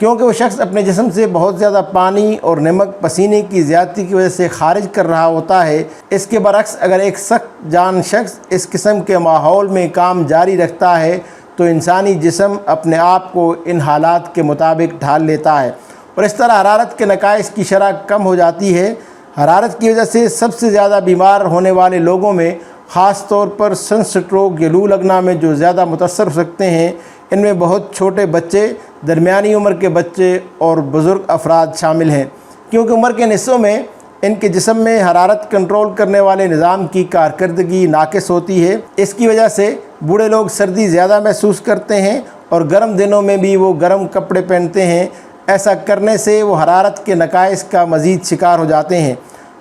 کیونکہ وہ شخص اپنے جسم سے بہت زیادہ پانی اور نمک پسینے کی زیادتی کی وجہ سے خارج کر رہا ہوتا ہے۔ اس کے برعکس اگر ایک سخت جان شخص اس قسم کے ماحول میں کام جاری رکھتا ہے تو انسانی جسم اپنے آپ کو ان حالات کے مطابق ڈھال لیتا ہے اور اس طرح حرارت کے نقائص کی شرح کم ہو جاتی ہے۔ حرارت کی وجہ سے سب سے زیادہ بیمار ہونے والے لوگوں میں خاص طور پر سن سٹروک یا لو لگنا میں جو زیادہ متاثر ہو سکتے ہیں، ان میں بہت چھوٹے بچے، درمیانی عمر کے بچے اور بزرگ افراد شامل ہیں، کیونکہ عمر کے نصفوں میں ان کے جسم میں حرارت کنٹرول کرنے والے نظام کی کارکردگی ناقص ہوتی ہے۔ اس کی وجہ سے بوڑھے لوگ سردی زیادہ محسوس کرتے ہیں اور گرم دنوں میں بھی وہ گرم کپڑے پہنتے ہیں۔ ایسا کرنے سے وہ حرارت کے نقائص کا مزید شکار ہو جاتے ہیں۔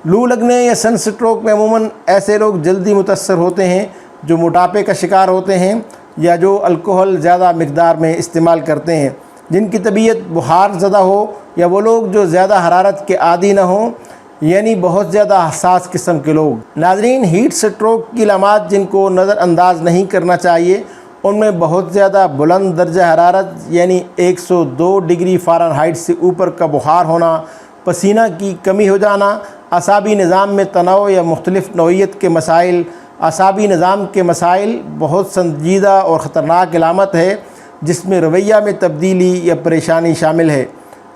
لو لگنے یا سن سٹروک میں عموماً ایسے لوگ جلدی متاثر ہوتے ہیں جو موٹاپے کا شکار ہوتے ہیں یا جو الکحل زیادہ مقدار میں استعمال کرتے ہیں، جن کی طبیعت بخار زدہ ہو، یا وہ لوگ جو زیادہ حرارت کے عادی نہ ہوں، یعنی بہت زیادہ حساس قسم کے لوگ۔ ناظرین، ہیٹ سٹروک کی علامات جن کو نظر انداز نہیں کرنا چاہیے، ان میں بہت زیادہ بلند درجہ حرارت یعنی 102 ڈگری فارنہائٹ سے اوپر کا بخار ہونا، پسینہ کی کمی ہو جانا، اعصابی نظام میں تنوع یا مختلف نوعیت کے مسائل۔ اعصابی نظام کے مسائل بہت سنجیدہ اور خطرناک علامت ہے جس میں رویہ میں تبدیلی یا پریشانی شامل ہے۔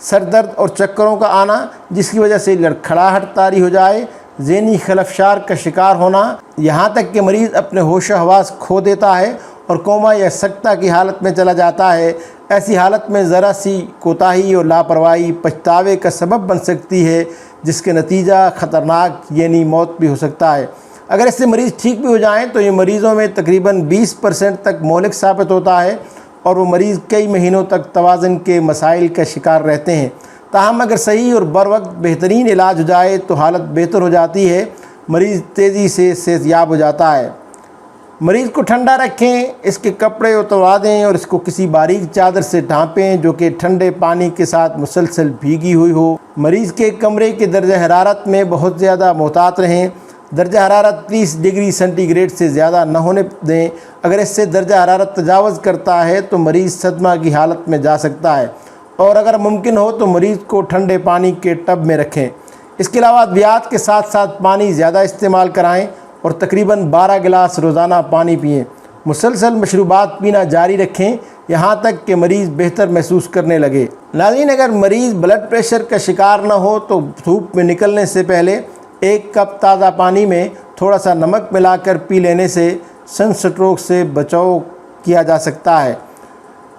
سر درد اور چکروں کا آنا جس کی وجہ سے لڑکھڑاہٹ طاری ہو جائے، ذہنی خلفشار کا شکار ہونا، یہاں تک کہ مریض اپنے ہوش و حواس کھو دیتا ہے اور کوما یا سکتہ کی حالت میں چلا جاتا ہے۔ ایسی حالت میں ذرا سی کوتاہی اور لاپرواہی پچھتاوے کا سبب بن سکتی ہے، جس کے نتیجہ خطرناک یعنی موت بھی ہو سکتا ہے۔ اگر اس سے مریض ٹھیک بھی ہو جائیں تو یہ مریضوں میں تقریباً 20% تک مہلک ثابت ہوتا ہے اور وہ مریض کئی مہینوں تک توازن کے مسائل کا شکار رہتے ہیں۔ تاہم اگر صحیح اور بروقت بہترین علاج ہو جائے تو حالت بہتر ہو جاتی ہے، مریض تیزی سے صحت یاب ہو جاتا ہے۔ مریض کو ٹھنڈا رکھیں، اس کے کپڑے اتروا دیں اور اس کو کسی باریک چادر سے ڈھانپیں جو کہ ٹھنڈے پانی کے ساتھ مسلسل بھیگی ہوئی ہو۔ مریض کے کمرے کے درجہ حرارت میں بہت زیادہ محتاط رہیں۔ درجہ حرارت 30 ڈگری سینٹی گریڈ سے زیادہ نہ ہونے دیں۔ اگر اس سے درجہ حرارت تجاوز کرتا ہے تو مریض صدمہ کی حالت میں جا سکتا ہے، اور اگر ممکن ہو تو مریض کو ٹھنڈے پانی کے ٹب میں رکھیں۔ اس کے علاوہ ادویات کے ساتھ ساتھ پانی زیادہ استعمال کرائیں اور تقریباً 12 گلاس روزانہ پانی پئیں۔ مسلسل مشروبات پینا جاری رکھیں یہاں تک کہ مریض بہتر محسوس کرنے لگے۔ ناظرین، اگر مریض بلڈ پریشر کا شکار نہ ہو تو دھوپ میں نکلنے سے پہلے 1 کپ تازہ پانی میں تھوڑا سا نمک ملا کر پی لینے سے سن سٹروک سے بچاؤ کیا جا سکتا ہے۔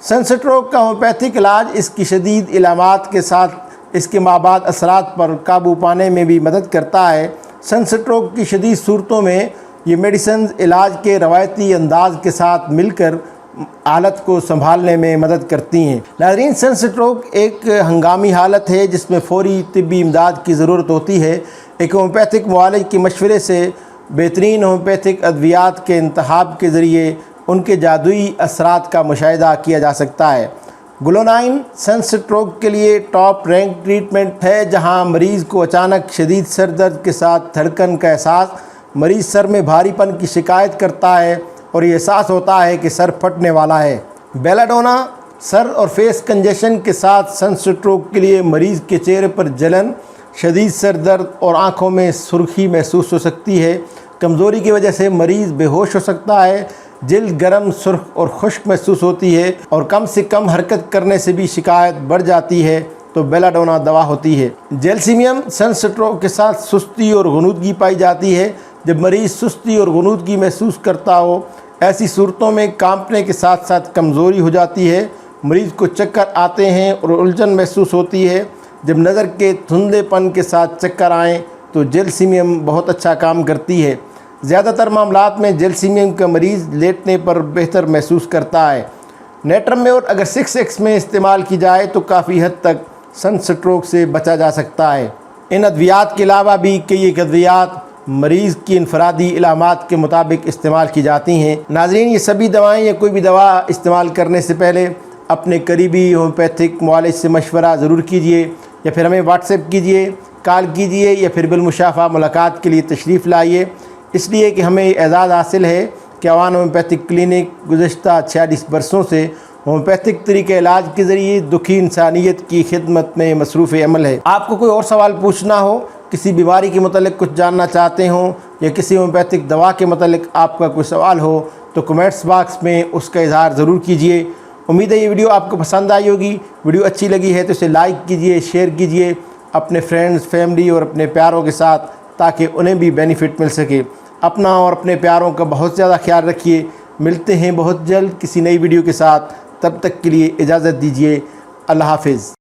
سن سٹروک کا ہومیوپیتھک علاج اس کی شدید علامات کے ساتھ اس کے مابعد اثرات پر قابو پانے میں بھی مدد کرتا ہے۔ سن سٹروک کی شدید صورتوں میں یہ میڈیسنز علاج کے روایتی انداز کے ساتھ مل کر حالت کو سنبھالنے میں مدد کرتی ہیں۔ ناظرین، سن سٹروک ایک ہنگامی حالت ہے جس میں فوری طبی امداد کی ضرورت ہوتی ہے۔ ایک ہومیوپیتھک معالج کے مشورے سے بہترین ہومیوپیتھک ادویات کے انتخاب کے ذریعے ان کے جادوئی اثرات کا مشاہدہ کیا جا سکتا ہے۔ گلونائن سن سٹروک کے لیے ٹاپ رینک ٹریٹمنٹ ہے، جہاں مریض کو اچانک شدید سر درد کے ساتھ دھڑکن کا احساس، مریض سر میں بھاری پن کی شکایت کرتا ہے اور یہ احساس ہوتا ہے کہ سر پھٹنے والا ہے۔ بیلاڈونا سر اور فیس کنجیشن کے ساتھ سن سٹروک کے لیے مریض کے چہرے پر جلن، شدید سر درد اور آنکھوں میں سرخی محسوس ہو سکتی ہے۔ کمزوری کی وجہ سے مریض بے ہوش ہو سکتا ہے، جلد گرم، سرخ اور خشک محسوس ہوتی ہے اور کم سے کم حرکت کرنے سے بھی شکایت بڑھ جاتی ہے تو بیلاڈونا دوا ہوتی ہے۔ جیلسیمیم سن سٹروک کے ساتھ سستی اور غنودگی پائی جاتی ہے۔ جب مریض سستی اور غنودگی محسوس کرتا ہو، ایسی صورتوں میں کانپنے کے ساتھ ساتھ کمزوری ہو جاتی ہے، مریض کو چکر آتے ہیں اور الجھن محسوس ہوتی ہے۔ جب نظر کے دھندلے پن کے ساتھ چکر آئیں تو جیلسیمیم بہت اچھا کام کرتی ہے۔ زیادہ تر معاملات میں جیلسیمیم کا مریض لیٹنے پر بہتر محسوس کرتا ہے۔ نیٹرمیور اگر 6x میں استعمال کی جائے تو کافی حد تک سن سٹروک سے بچا جا سکتا ہے۔ ان ادویات کے علاوہ بھی کئی ایک ادویات مریض کی انفرادی علامات کے مطابق استعمال کی جاتی ہیں۔ ناظرین، یہ سبھی دوائیں یا کوئی بھی دوا استعمال کرنے سے پہلے اپنے قریبی ہومیوپیتھک معالج سے مشورہ ضرور کیجیے، یا پھر ہمیں واٹس ایپ کیجیے، کال کیجیے، یا پھر بالمشافہ ملاقات کے لیے تشریف لائیے، اس لیے کہ ہمیں اعزاز حاصل ہے کہ عوان ہومیوپیتھک کلینک گزشتہ 46 برسوں سے ہومیوپیتھک طریقہ علاج کے ذریعے دکھی انسانیت کی خدمت میں مصروف عمل ہے۔ آپ کو کوئی اور سوال پوچھنا ہو، کسی بیماری کے متعلق کچھ جاننا چاہتے ہوں یا کسی ہومیوپیتھک دوا کے متعلق آپ کا کوئی سوال ہو تو کمنٹس باکس میں اس کا اظہار ضرور کیجئے۔ امید ہے یہ ویڈیو آپ کو پسند آئی ہوگی۔ ویڈیو اچھی لگی ہے تو اسے لائک کیجئے، شیئر کیجئے اپنے فرینڈز، فیملی اور اپنے پیاروں کے ساتھ تاکہ انہیں بھی بینیفٹ مل سکے۔ اپنا اور اپنے پیاروں کا بہت زیادہ خیال رکھیے۔ ملتے ہیں بہت جلد کسی نئی ویڈیو کے ساتھ، تب تک کے لیے اجازت دیجیے۔ اللہ حافظ۔